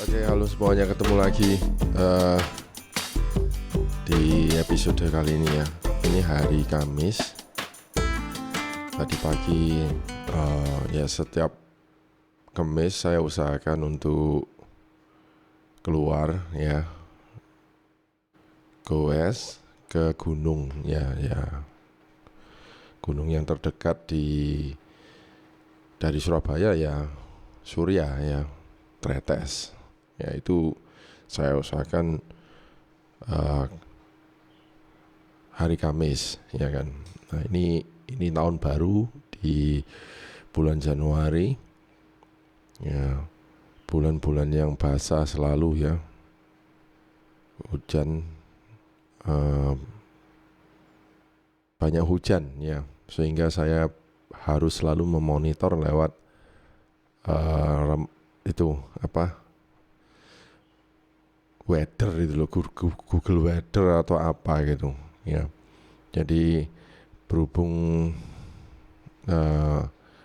Oke, halo semuanya, ketemu lagi di episode kali ini ya. Ini hari Kamis. Tadi pagi, ya setiap Kamis saya usahakan untuk keluar ya, goes ke gunung ya, gunung yang terdekat dari Surabaya ya, Surya ya, Tretes. Ya itu saya usahakan hari Kamis ya kan. Nah ini tahun baru di bulan Januari ya, bulan-bulan yang basah selalu ya, hujan, banyak hujan ya, sehingga saya harus selalu memonitor lewat weather itu loh, Google Weather atau apa gitu ya. Jadi berhubung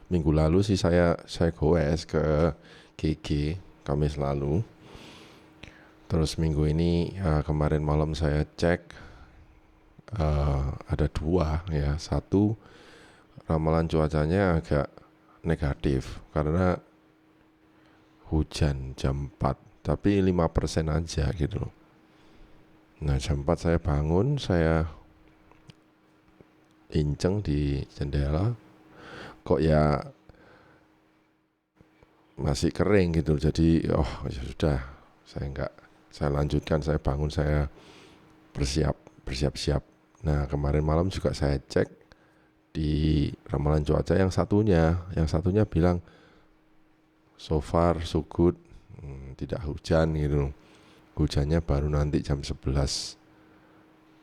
minggu lalu sih saya goes ke GG Kamis lalu. Terus minggu ini kemarin malam saya cek, ada dua ya. Satu, ramalan cuacanya agak negatif karena hujan jam 4, tapi 5% aja gitu loh. Nah jam 4 saya bangun, saya inceng di jendela, kok ya masih kering gitu. Jadi ya sudah, saya lanjutkan, saya bangun, saya bersiap-siap. Nah kemarin malam juga saya cek di ramalan cuaca yang satunya bilang so far so good, tidak hujan gitu. Hujannya baru nanti jam 11.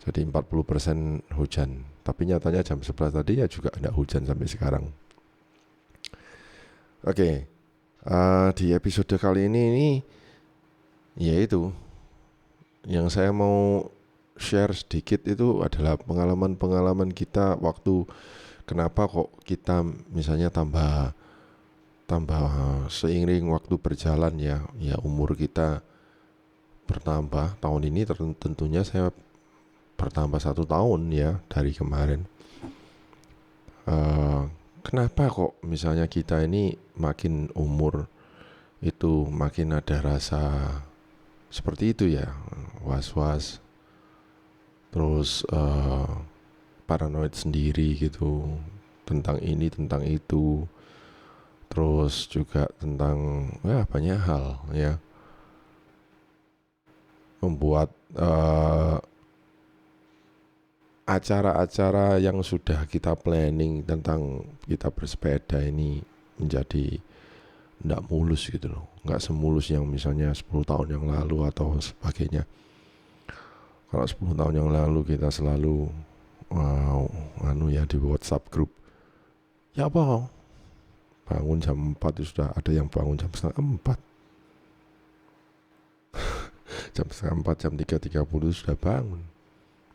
Jadi 40% hujan. Tapi nyatanya jam 11 tadi ya juga tidak hujan sampai sekarang. Oke, di episode kali ini yaitu yang saya mau share sedikit itu adalah pengalaman-pengalaman kita waktu kenapa kok kita misalnya tambah seiring waktu berjalan ya umur kita bertambah. Tahun ini tentunya saya bertambah 1 tahun ya dari kemarin. Kenapa kok misalnya kita ini makin umur itu makin ada rasa seperti itu ya, was-was, terus paranoid sendiri gitu tentang ini tentang itu, terus juga tentang banyak hal ya, membuat acara-acara yang sudah kita planning tentang kita bersepeda ini menjadi tidak mulus gitu loh, nggak semulus yang misalnya 10 tahun yang lalu atau sebagainya. Kalau 10 tahun yang lalu kita selalu di WhatsApp grup, ya apa bangun jam 4 itu sudah ada yang bangun jam setengah 4 jam setengah 4, jam 3.30 sudah bangun,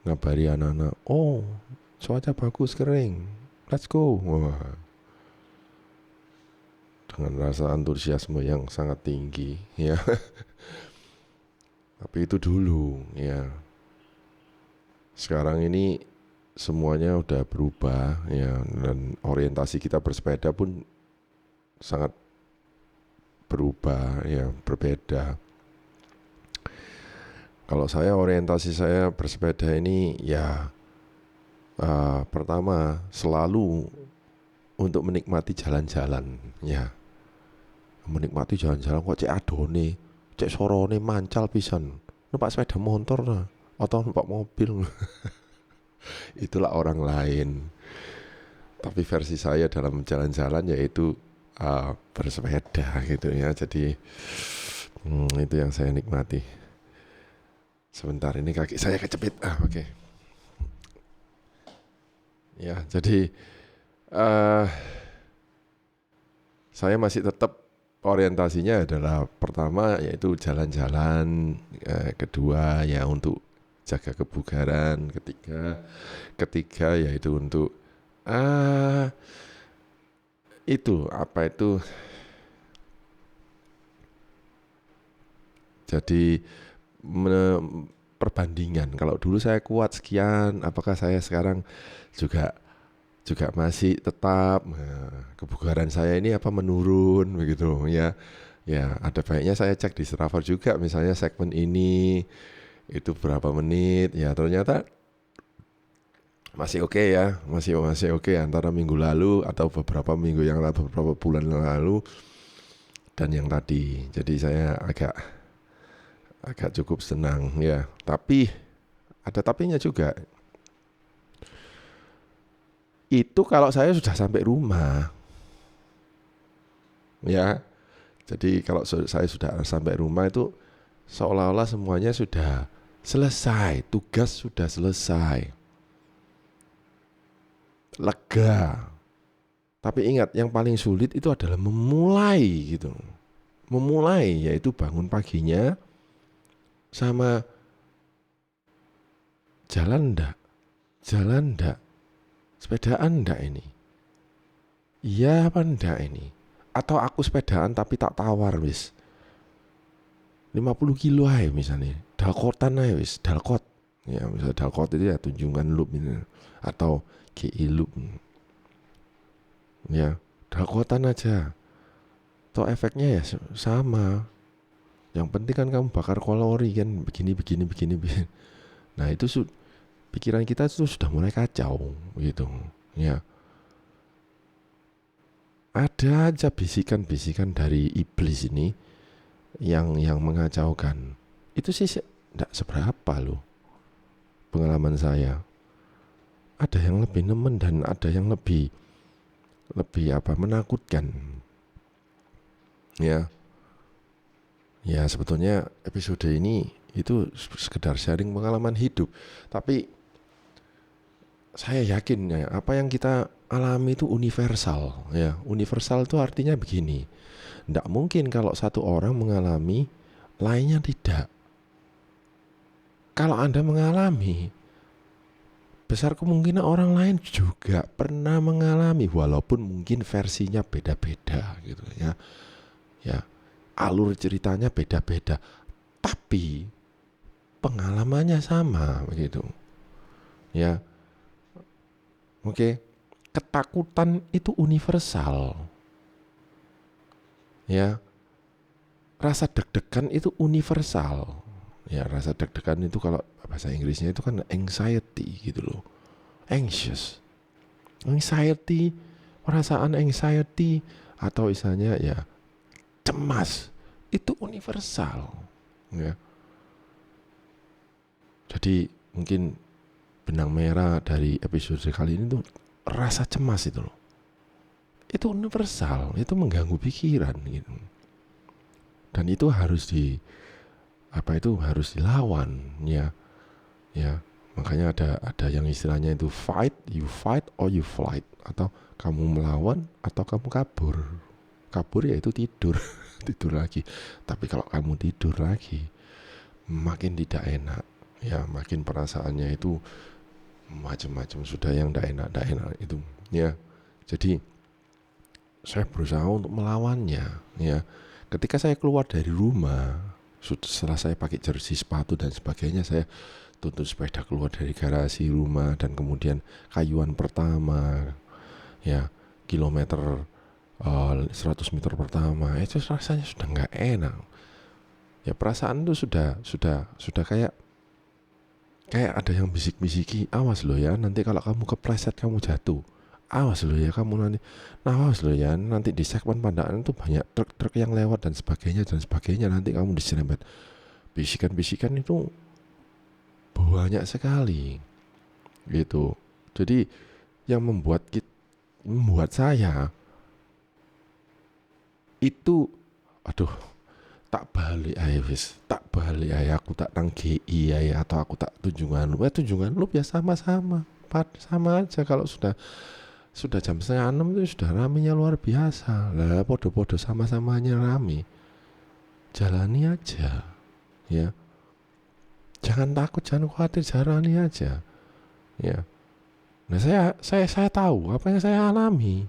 ngabari anak-anak, oh cuaca bagus, kering, let's go. Wah, dengan rasa antusiasme yang sangat tinggi ya. Tapi itu dulu ya. Sekarang ini semuanya udah berubah ya, dan orientasi kita bersepeda pun sangat berubah ya, berbeda. Kalau orientasi saya bersepeda ini ya, pertama selalu untuk menikmati jalan-jalan ya. Menikmati jalan-jalan kok cek adone, cek sorone mancal pisan. Numpak sepeda motor lah atau numpak mobil. Itulah orang lain. Tapi versi saya dalam jalan-jalan yaitu bersepeda gitu ya. Jadi itu yang saya nikmati. Sebentar, ini kaki saya kecepit. Oke. Ya, jadi saya masih tetap orientasinya adalah pertama yaitu jalan-jalan, kedua ya untuk jaga kebugaran, ketiga yaitu untuk Jadi perbandingan. Kalau dulu saya kuat sekian, apakah saya sekarang juga juga masih tetap kebugaran saya ini apa menurun begitu ya. Ya, ada baiknya saya cek di Strava juga misalnya segmen ini itu berapa menit. Ya, ternyata masih oke ya, masih oke antara minggu lalu atau beberapa minggu yang lalu, beberapa bulan yang lalu dan yang tadi. Jadi saya agak cukup senang ya. Tapi ada tapinya juga. Itu kalau saya sudah sampai rumah. Ya. Jadi kalau saya sudah sampai rumah itu seolah-olah semuanya sudah selesai, tugas sudah selesai. Lega. Tapi ingat, yang paling sulit itu adalah memulai gitu. Memulai yaitu bangun paginya sama jalan ndak, sepedaan ndak ini. Iya apa ndak ini? Atau aku sepedaan tapi tak tawar wis. 50 kilo aja misalnya. Dalkotan aja wis, dalkot. Ya misalnya dalkot itu ya Tunjungan Loop ini. Atau GI Loop. Ya, dalkotan aja. Toh efeknya ya sama. Yang penting kan kamu bakar kalori kan begini. Nah itu pikiran kita itu sudah mulai kacau gitu. Ya. Ada aja bisikan-bisikan dari iblis ini yang mengacaukan. Itu sih enggak seberapa loh pengalaman saya. Ada yang lebih nemen dan ada yang lebih menakutkan. Ya. Ya sebetulnya episode ini itu sekedar sharing pengalaman hidup. Tapi saya yakin ya apa yang kita alami itu universal. Ya, universal itu artinya begini. Tidak mungkin kalau satu orang mengalami, lainnya tidak. Kalau Anda mengalami, besar kemungkinan orang lain juga pernah mengalami, walaupun mungkin versinya beda-beda gitu ya. Ya, alur ceritanya beda-beda, tapi pengalamannya sama begitu. Ya, oke. Ketakutan itu universal. Ya, rasa deg-degan itu universal. Ya, rasa deg-degan itu kalau bahasa Inggrisnya itu kan anxiety gitu loh. Anxious. Anxiety, perasaan anxiety atau misalnya ya cemas itu universal. Ya. Jadi mungkin benang merah dari episode kali ini tuh rasa cemas itu loh. Itu universal, itu mengganggu pikiran gitu. Dan itu harus harus dilawan ya. Ya, makanya ada yang istilahnya itu you fight or you flight, atau kamu melawan atau kamu kabur. Kabur ya itu tidur, tidur lagi. Tapi kalau kamu tidur lagi makin tidak enak. Ya, makin perasaannya itu macam-macam, sudah yang tidak enak itu. Ya. Jadi saya berusaha untuk melawannya ya. Ketika saya keluar dari rumah, setelah saya pakai jersey, sepatu dan sebagainya, saya tuntun sepeda keluar dari garasi rumah dan kemudian kayuan pertama ya, kilometer 100 meter pertama itu rasanya sudah nggak enak. Ya perasaan itu sudah kayak ada yang bisik-bisiki, awas lo ya nanti kalau kamu kepleset kamu jatuh. Awas lo ya kamu nanti. Nah awas lo ya nanti di segmen pandangan itu banyak truk-truk yang lewat dan sebagainya nanti kamu diserempet. Bisikan-bisikan itu banyak sekali gitu. Jadi yang membuat saya itu tak balik aja aku tak nang GI aja atau aku tak Tunjungan Loop ya sama aja. Kalau sudah jam 5:30 itu sudah ramenya luar biasa lah, podo-podo sama-samanya rame, jalani aja ya, jangan takut, jangan khawatir, jalani aja ya. Nah saya tahu apa yang saya alami,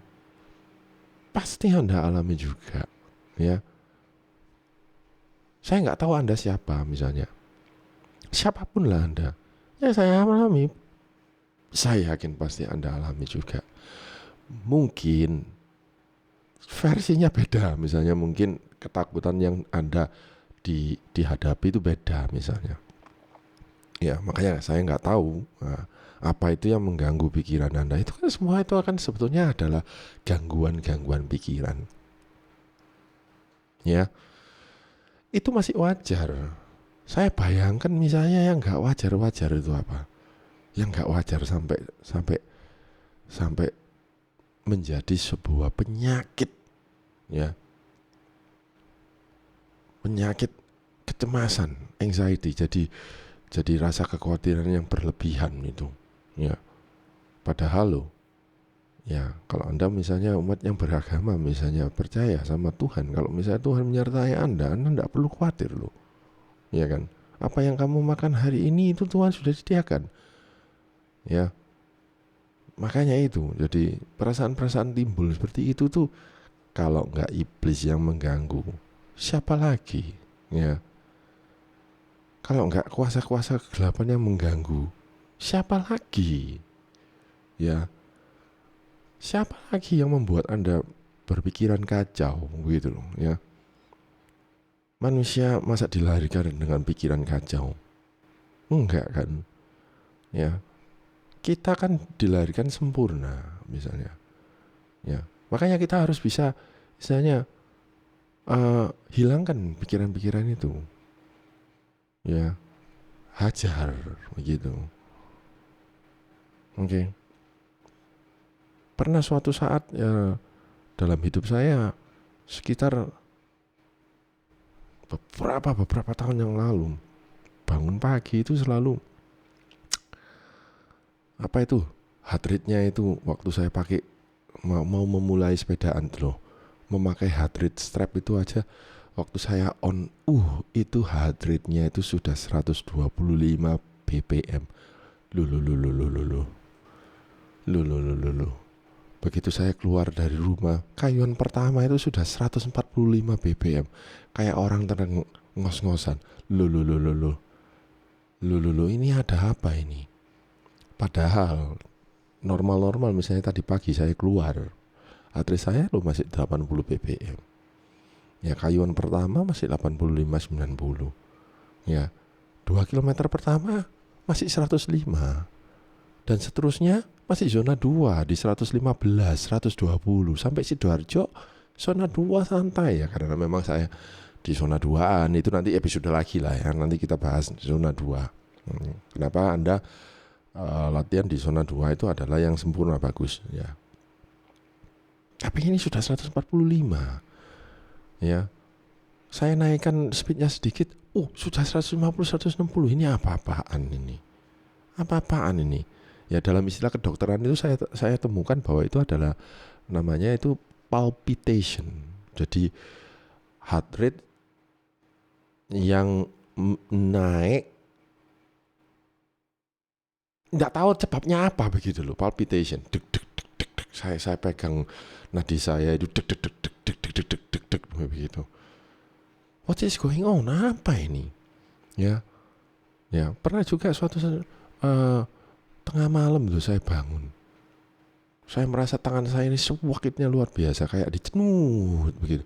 pasti Anda alami juga ya. Saya nggak tahu Anda siapa misalnya. Siapapun lah Anda. Ya saya alami. Saya yakin pasti Anda alami juga. Mungkin versinya beda. Misalnya mungkin ketakutan yang Anda dihadapi itu beda misalnya. Ya makanya saya nggak tahu apa itu yang mengganggu pikiran Anda. Itu kan semua itu akan sebetulnya adalah gangguan-gangguan pikiran. Ya, itu masih wajar. Saya bayangkan misalnya yang nggak wajar-wajar itu apa? Yang nggak wajar sampai menjadi sebuah penyakit, ya, penyakit kecemasan, anxiety. Jadi rasa kekhawatiran yang berlebihan itu, ya. Padahal loh, ya kalau Anda misalnya umat yang beragama, misalnya percaya sama Tuhan, kalau misalnya Tuhan menyertai Anda tidak perlu khawatir loh, ya kan? Apa yang kamu makan hari ini itu Tuhan sudah sediakan, ya. Makanya itu, jadi perasaan-perasaan timbul seperti itu tuh kalau nggak iblis yang mengganggu, siapa lagi, ya? Kalau nggak kuasa-kuasa kegelapan yang mengganggu, siapa lagi, ya? Siapa lagi yang membuat Anda berpikiran kacau gitu loh, ya? Manusia masa dilahirkan dengan pikiran kacau? Enggak kan, ya? Kita kan dilahirkan sempurna misalnya, ya. Makanya kita harus bisa misalnya hilangkan pikiran-pikiran itu, ya. Hajar begitu. Oke. Pernah suatu saat dalam hidup saya sekitar beberapa tahun yang lalu, bangun pagi itu selalu apa itu heart rate-nya itu waktu saya pakai mau memulai sepedaan tuh loh, memakai heart rate strap itu aja waktu saya on itu heart rate-nya itu sudah 125 bpm. Lu. Begitu saya keluar dari rumah, kayuan pertama itu sudah 145 bpm. Kayak orang tenang ngos-ngosan. Lu, ini ada apa ini? Padahal normal misalnya tadi pagi saya keluar, heart saya masih 80 bpm. Ya kayuan pertama masih 85-90. Ya 2 km pertama masih 105. Dan seterusnya masih zona 2 di 115, 120 sampai Sidoarjo zona 2 santai ya, karena memang saya di zona 2an itu nanti episode lagi lah ya, nanti kita bahas zona 2. Kenapa Anda latihan di zona 2 itu adalah yang sempurna bagus ya. Tapi ini sudah 145. Ya. Saya naikkan speednya sedikit, sudah 150 160. Ini apa-apaan ini? Apa-apaan ini? Ya dalam istilah kedokteran itu saya temukan bahwa itu adalah namanya itu palpitation. Jadi heart rate yang naik, nggak tahu sebabnya apa begitu loh, palpitation. Deg. Saya pegang nadi saya itu deg begitu. What is going on? Apa ini? Ya pernah juga suatu tengah malam tuh saya bangun. Saya merasa tangan saya ini sewakitnya luar biasa, kayak dicenut begitu.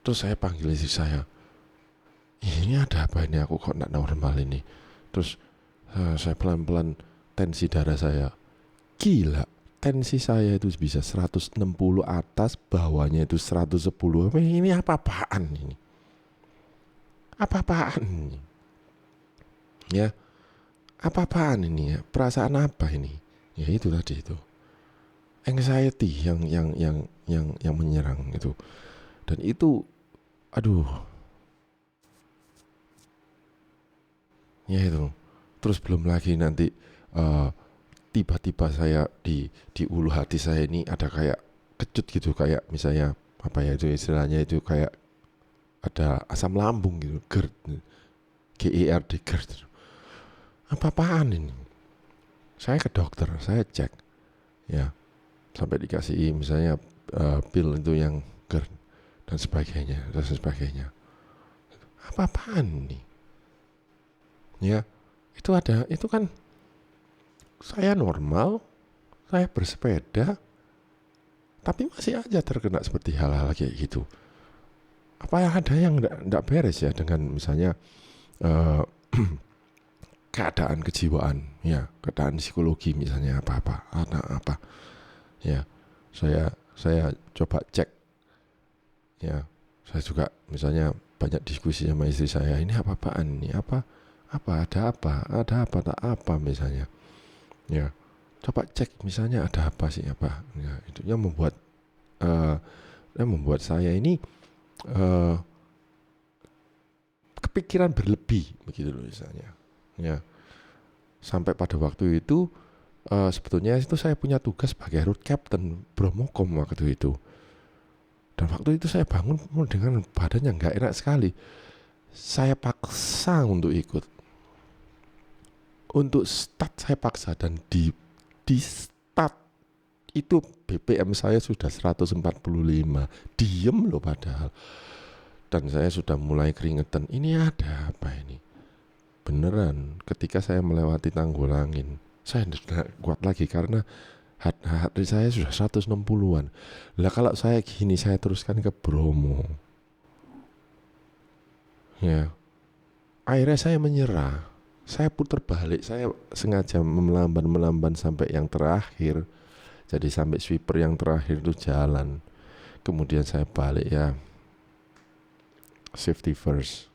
Terus saya panggil istri saya. Ini ada apa ini? Aku kok tidak normal ini. Terus saya pelan-pelan tensi darah saya. Gila, tensi saya itu bisa 160 atas, bawahnya itu 110. Ini apa-apaan ini? Apa-apaan ini? Ya. Apa-apaan ini ya? Perasaan apa ini? Ya itu tadi itu. Anxiety yang menyerang itu. Dan itu aduh. Ya itu. Terus belum lagi nanti tiba-tiba saya di ulu hati saya ini ada kayak kecut gitu, kayak misalnya apa ya itu istilahnya itu kayak ada asam lambung gitu, GERD. GERD, GERD. Apa-apaan ini? Saya ke dokter, saya cek, ya, sampai dikasih misalnya pil itu yang GERD dan sebagainya. Apa-apaan nih? Ya, itu kan saya normal, saya bersepeda, tapi masih aja terkena seperti hal-hal kayak gitu. Apa yang ada yang enggak beres ya dengan misalnya eh, keadaan kejiwaan, ya, keadaan psikologi misalnya apa-apa, apa, ya, saya coba cek, ya, saya juga misalnya banyak diskusi sama istri saya, ini apa-apaan, ini ada apa, tak apa misalnya, ya, coba cek misalnya ada apa sih apa, ya, itu eh, yang membuat saya ini eh, kepikiran berlebih begitu loh misalnya, ya, sampai pada waktu itu sebetulnya itu saya punya tugas sebagai road captain Bromocom waktu itu. Dan waktu itu saya bangun dengan badan yang nggak enak sekali. Saya paksa untuk ikut. Untuk start saya paksa dan di start itu BPM saya sudah 145. Diem loh padahal. Dan saya sudah mulai keringetan. Ini ada apa ini? Beneran ketika saya melewati Tanggulangin, saya tidak kuat lagi karena hati saya sudah 160-an. Lah kalau saya gini saya teruskan ke Bromo. Ya. Akhirnya saya menyerah. Saya putar balik, saya sengaja melamban sampai yang terakhir. Jadi sampai sweeper yang terakhir itu jalan. Kemudian saya balik ya. Safety first.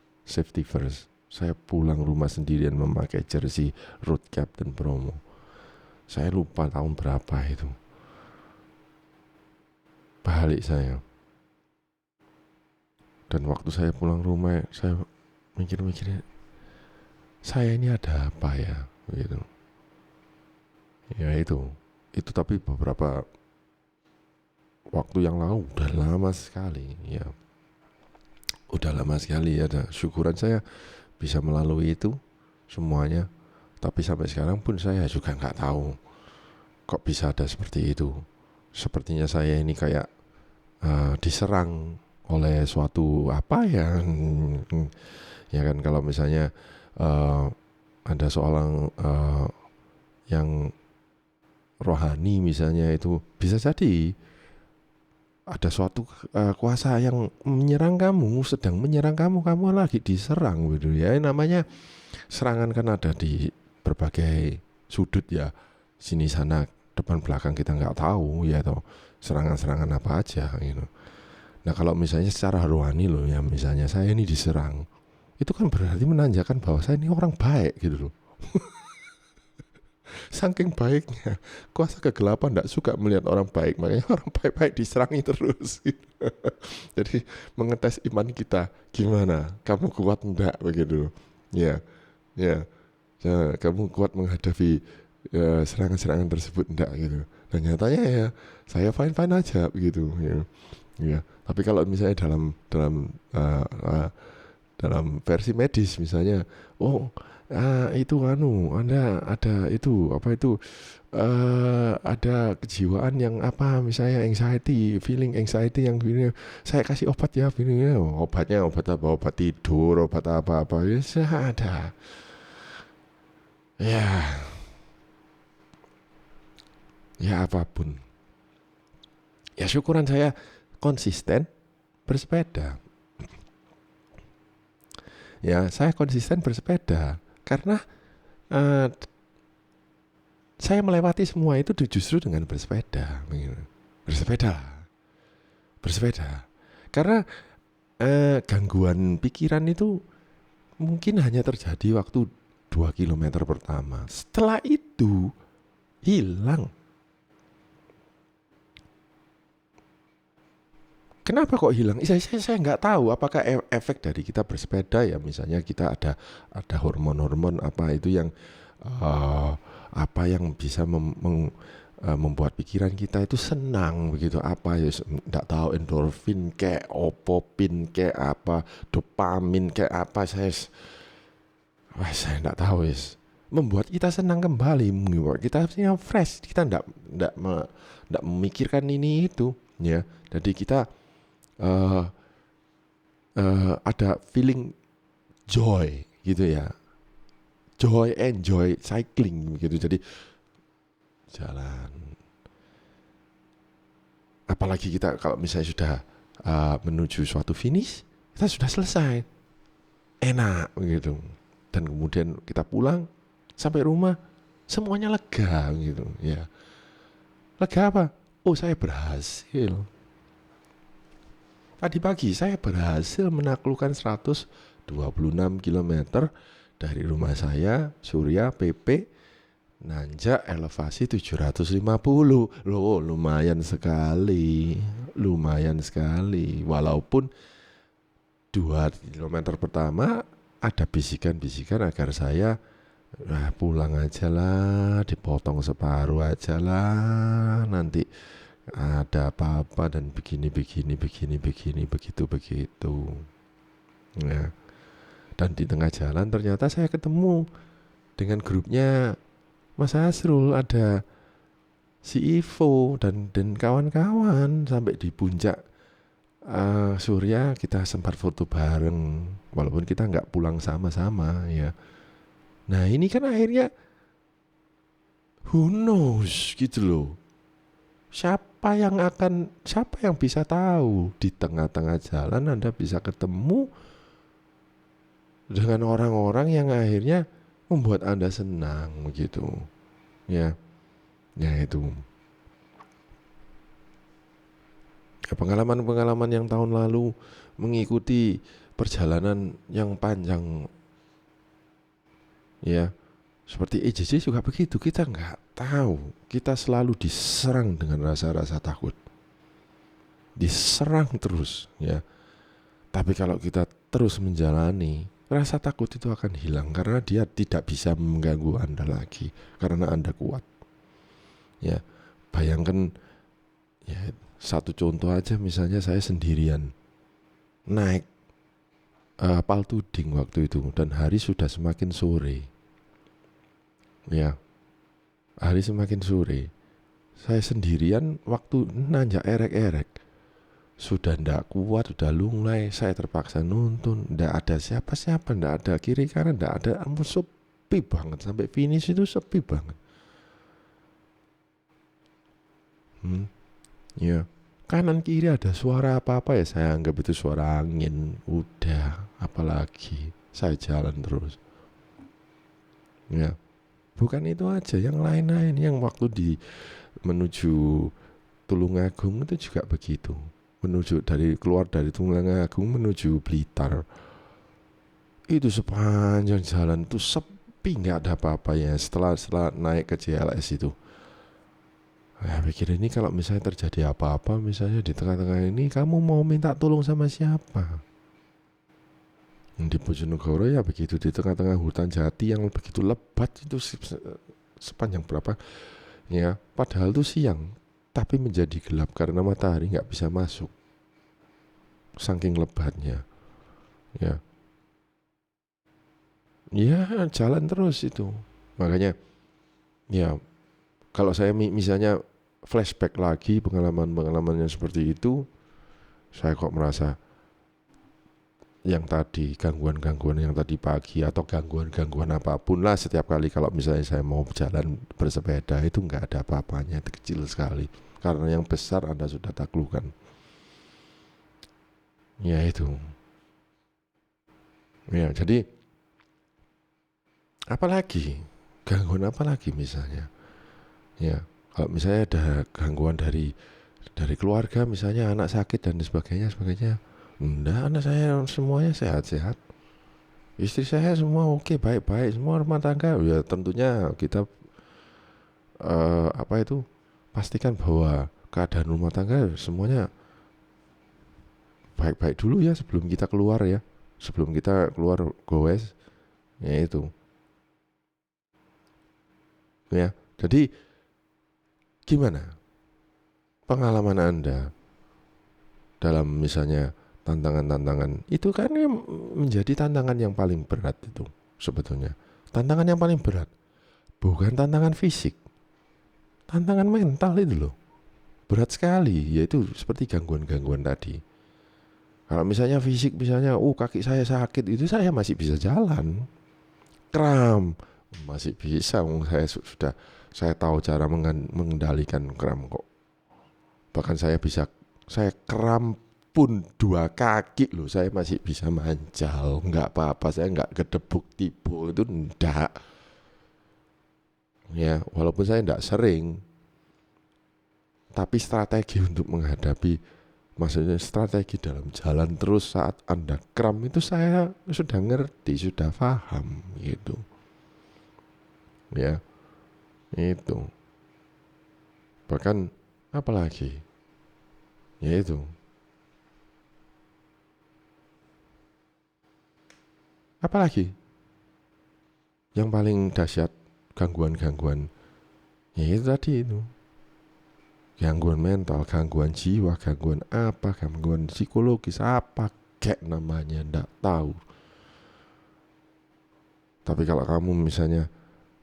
Saya pulang rumah sendirian memakai jersey Road Captain Bromo. Saya lupa tahun berapa itu. Balik saya. Dan waktu saya pulang rumah, saya mikir-mikir, saya ini ada apa ya, gitu. Ya itu tapi beberapa waktu yang lalu, udah lama sekali, ya. Udah lama sekali ya. Syukuran saya bisa melalui itu semuanya. Tapi sampai sekarang pun saya juga nggak tahu kok bisa ada seperti itu. Sepertinya saya ini kayak diserang oleh suatu apa ya, ya kan, kalau misalnya ada seorang yang rohani misalnya, itu bisa jadi ada suatu kuasa yang sedang menyerang kamu lagi diserang gitu ya. Namanya serangan kan ada di berbagai sudut ya, sini sana depan belakang kita nggak tahu ya, toh serangan apa aja gitu. Nah kalau misalnya secara rohani loh ya, misalnya saya ini diserang, itu kan berarti menandakan bahwa saya ini orang baik gitu loh. Saking baiknya, kuasa kegelapan tidak suka melihat orang baik, makanya orang baik-baik diserangi terus gitu. Jadi mengetes iman kita, gimana, kamu kuat enggak begitu ya, ya, kamu kuat menghadapi serangan-serangan tersebut enggak gitu. Dan nyatanya ya saya fine aja begitu ya. Ya, tapi kalau misalnya dalam versi medis misalnya, itu Anda ada itu apa itu ada kejiwaan yang apa, misalnya feeling anxiety yang gini, saya kasih obat ya gini ya. Obatnya obat apa? Obat tidur, obat apa ya ada. Ya apapun. Ya syukuran saya konsisten bersepeda. Ya, saya konsisten bersepeda karena saya melewati semua itu justru dengan bersepeda. Bersepeda. Karena gangguan pikiran itu mungkin hanya terjadi waktu 2 kilometer pertama. Setelah itu hilang. Kenapa kok hilang? Saya nggak tahu apakah efek dari kita bersepeda ya, misalnya kita ada hormon-hormon apa itu yang apa yang bisa membuat pikiran kita itu senang begitu, apa ya nggak tahu, endorfin kayak opopin kayak apa, dopamin kayak apa, saya nggak tahu membuat kita senang kembali, membuat kita fresh, kita nggak memikirkan ini itu ya. Jadi kita ada feeling joy gitu ya. Joy, enjoy cycling gitu. Jadi jalan. Apalagi kita kalau misalnya sudah menuju suatu finish, kita sudah selesai. Enak gitu. Dan kemudian kita pulang sampai rumah semuanya lega gitu ya. Lega apa? Oh, saya berhasil. Tadi pagi saya berhasil menaklukkan 126 km dari rumah saya, Surya PP, nanjak elevasi 750. Loh, lumayan sekali. Lumayan sekali. Walaupun 2 kilometer pertama ada bisikan-bisikan agar saya pulang aja lah, dipotong separuh aja lah, nanti ada apa-apa dan begini begitu ya. Dan di tengah jalan ternyata saya ketemu dengan grupnya Mas Asrul, ada si Ivo dan kawan-kawan. Sampai di puncak Surya kita sempat foto bareng, walaupun kita nggak pulang sama-sama ya. Nah ini kan akhirnya who knows gitu loh. Siapa yang bisa tahu di tengah-tengah jalan Anda bisa ketemu dengan orang-orang yang akhirnya membuat Anda senang begitu. Ya. Ya itu. Pengalaman-pengalaman yang tahun lalu mengikuti perjalanan yang panjang ya, seperti EJJ juga begitu. Kita nggak tahu, kita selalu diserang dengan rasa-rasa takut, diserang terus ya. Tapi kalau kita terus menjalani, rasa takut itu akan hilang karena dia tidak bisa mengganggu Anda lagi karena Anda kuat ya. Bayangkan ya, satu contoh aja, misalnya saya sendirian naik Paltuding waktu itu, dan hari sudah semakin sore ya, hari semakin sore. Saya sendirian waktu nanjak erek-erek, sudah ndak kuat, sudah lunglai, saya terpaksa nuntun, ndak ada siapa-siapa, ndak ada kiri kanan, ndak ada, ampun sepi banget, sampai finish itu sepi banget. Ya, kanan kiri ada suara apa-apa ya saya anggap itu suara angin. Udah, apalagi saya jalan terus. Ya, bukan itu aja, yang lain-lain, yang waktu menuju Tulungagung itu juga begitu. Keluar dari Tulungagung menuju Blitar, itu sepanjang jalan itu sepi, nggak ada apa-apa ya. Setelah naik ke JLS itu, pikir ini kalau misalnya terjadi apa-apa, misalnya di tengah-tengah ini, kamu mau minta tolong sama siapa? Di Bojonegoro ya begitu, di tengah-tengah hutan jati yang begitu lebat itu, sepanjang berapa ya, padahal itu siang tapi menjadi gelap karena matahari nggak bisa masuk saking lebatnya ya. Ya jalan terus itu. Makanya ya, kalau saya misalnya flashback lagi pengalaman-pengalaman yang seperti itu, saya kok merasa yang tadi, gangguan-gangguan yang tadi pagi atau gangguan-gangguan apapun lah, setiap kali kalau misalnya saya mau jalan bersepeda itu nggak ada apa-apanya, itu kecil sekali. Karena yang besar Anda sudah taklukkan. Ya itu. Ya, jadi apalagi gangguan apalagi misalnya. Ya, kalau misalnya ada gangguan dari keluarga, misalnya anak sakit dan sebagainya. Enggak, anak saya semuanya sehat-sehat. Istri saya semua oke, baik-baik, semua rumah tangga. Ya tentunya kita pastikan bahwa keadaan rumah tangga semuanya baik-baik dulu ya sebelum kita keluar ya. Sebelum kita keluar goes, ya itu. Ya, jadi gimana pengalaman Anda dalam misalnya tantangan-tantangan itu? Kan menjadi tantangan yang paling berat itu sebetulnya. Tantangan yang paling berat bukan tantangan fisik, tantangan mental itu loh. Berat sekali, yaitu seperti gangguan-gangguan tadi. Kalau misalnya fisik, misalnya kaki saya sakit, itu saya masih bisa jalan. Kram masih bisa, saya tahu cara mengendalikan kram kok. Bahkan saya kram pun 2 kaki loh, saya masih bisa manjal, nggak apa-apa, saya nggak gedebuk tipu, itu enggak. Ya, walaupun saya enggak sering, tapi strategi untuk menghadapi, maksudnya strategi dalam jalan terus saat Anda kram itu saya sudah ngerti, sudah paham gitu. Ya, itu. Bahkan apalagi? Ya itu. Apalagi? Yang paling dahsyat gangguan-gangguan. Ya itu tadi itu. Gangguan mental, gangguan jiwa, gangguan apa, gangguan psikologis apa kayak namanya ndak tahu. Tapi kalau kamu misalnya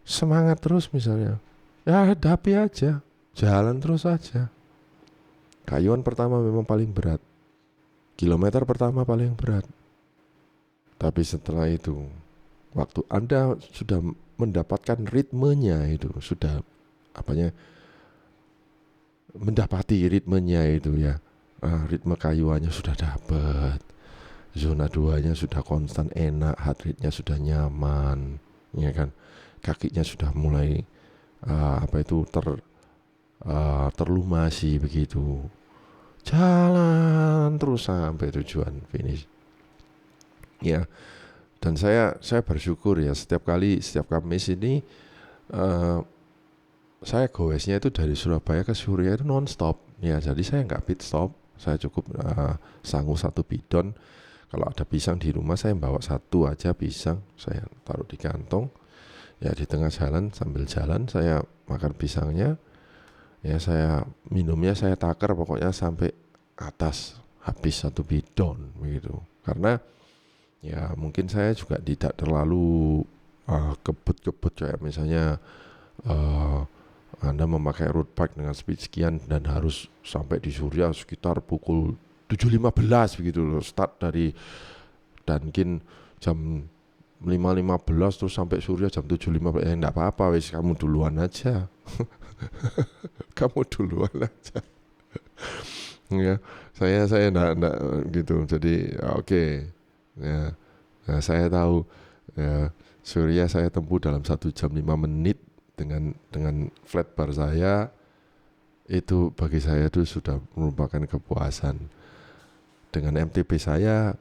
semangat terus misalnya, ya hadapi aja, jalan terus aja. Kayuan pertama memang paling berat, kilometer pertama paling berat. Tapi setelah itu, waktu Anda sudah mendapatkan ritmenya itu, sudah mendapati ritmenya itu ya, ritme kayuannya sudah dapat, zona 2-nya sudah konstan enak, heart rate-nya sudah nyaman, ya kan, kakinya sudah mulai terlumasi begitu, jalan terus sampai tujuan finish. Ya, dan saya bersyukur ya, setiap Kamis ini saya goesnya itu dari Surabaya ke Suria itu non-stop. Ya, jadi saya nggak pit stop. Saya cukup sangu 1 bidon. Kalau ada pisang di rumah, saya bawa 1 aja pisang. Saya taruh di kantong. Ya, di tengah jalan, sambil jalan saya makan pisangnya. Ya, saya minumnya saya takar pokoknya sampai atas, habis 1 bidon begitu. Karena ya mungkin saya juga tidak terlalu kebut-kebut kayak misalnya Anda memakai road bike dengan speed sekian dan harus sampai di Surya sekitar pukul 7.15 begitu loh. Start dari Dunkin jam 5.15 terus sampai Surya jam 7.15. Enggak apa-apa wis, kamu duluan aja. Kamu duluan aja. Ya, saya enggak gitu. Jadi oke. Ya. Nah, saya tahu ya, Surya saya tempuh dalam 1 jam 5 menit dengan flat bar saya. Itu bagi saya itu sudah merupakan kepuasan. Dengan MTB saya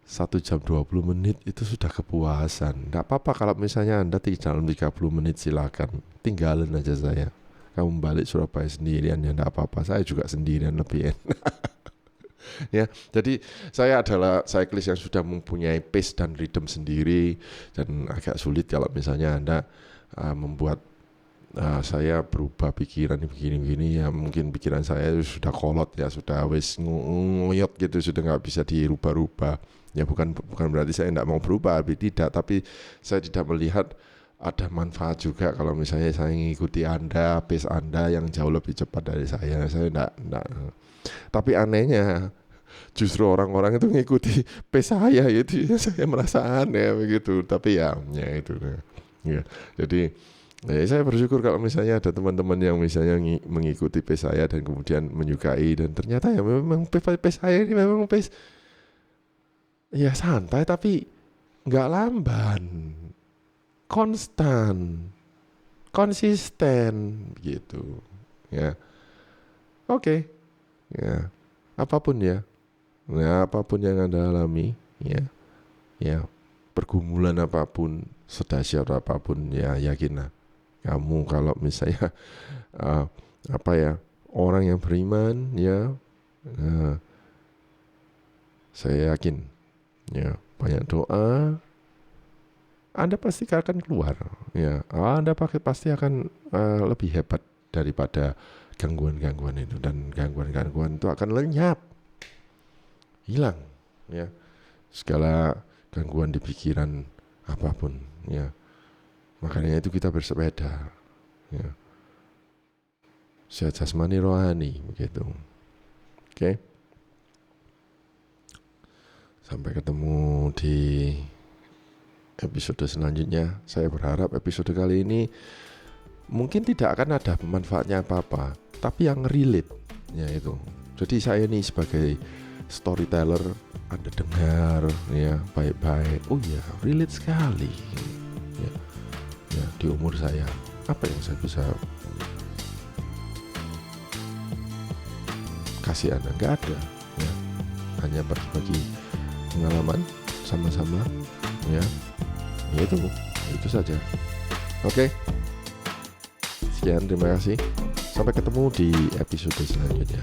1 jam 20 menit itu sudah kepuasan. Nggak apa-apa kalau misalnya Anda dalam 30 menit silakan, tinggalin aja saya. Kamu balik Surabaya sendirian ya nggak apa-apa, saya juga sendirian lebih enak. Ya, jadi saya adalah cyclist yang sudah mempunyai pace dan rhythm sendiri, dan agak sulit kalau misalnya Anda membuat saya berubah pikiran begini-begini. Ya mungkin pikiran saya sudah kolot ya, sudah wis ngoyot gitu, sudah nggak bisa dirubah-rubah. Ya bukan berarti saya tidak mau berubah, tapi saya tidak melihat ada manfaat juga kalau misalnya saya mengikuti Anda, pace Anda yang jauh lebih cepat dari saya tidak. Tapi anehnya justru orang-orang itu mengikuti pace saya, itu saya merasa aneh begitu. Tapi ya itu ya. Jadi saya bersyukur kalau misalnya ada teman-teman yang misalnya mengikuti pace saya dan kemudian menyukai, dan ternyata ya memang pace saya ini memang pace ya santai tapi nggak lamban, konsisten gitu ya. Oke. Ya, apapun yang Anda alami ya pergumulan apapun, sedahsyat apapun, ya yakinlah kamu kalau misalnya orang yang beriman ya, saya yakin ya, banyak doa Anda pasti akan keluar ya. Anda pasti akan lebih hebat daripada gangguan-gangguan itu, dan gangguan-gangguan itu akan lenyap, hilang ya, segala gangguan di pikiran apapun ya. Makanya itu kita bersepeda ya, sehat jasmani rohani begitu. Oke. Sampai ketemu di episode selanjutnya. Saya berharap episode kali ini mungkin tidak akan ada manfaatnya apa-apa, tapi yang relate ya itu. Jadi saya ini sebagai storyteller, Anda dengar ya baik-baik. Oh ya, relate sekali. Ya, di umur saya, apa yang saya bisa kasih Anda? Nggak ada. Ya, hanya berbagi pengalaman sama-sama. Ya itu saja. Oke. Sekian, terima kasih. Sampai ketemu di episode selanjutnya.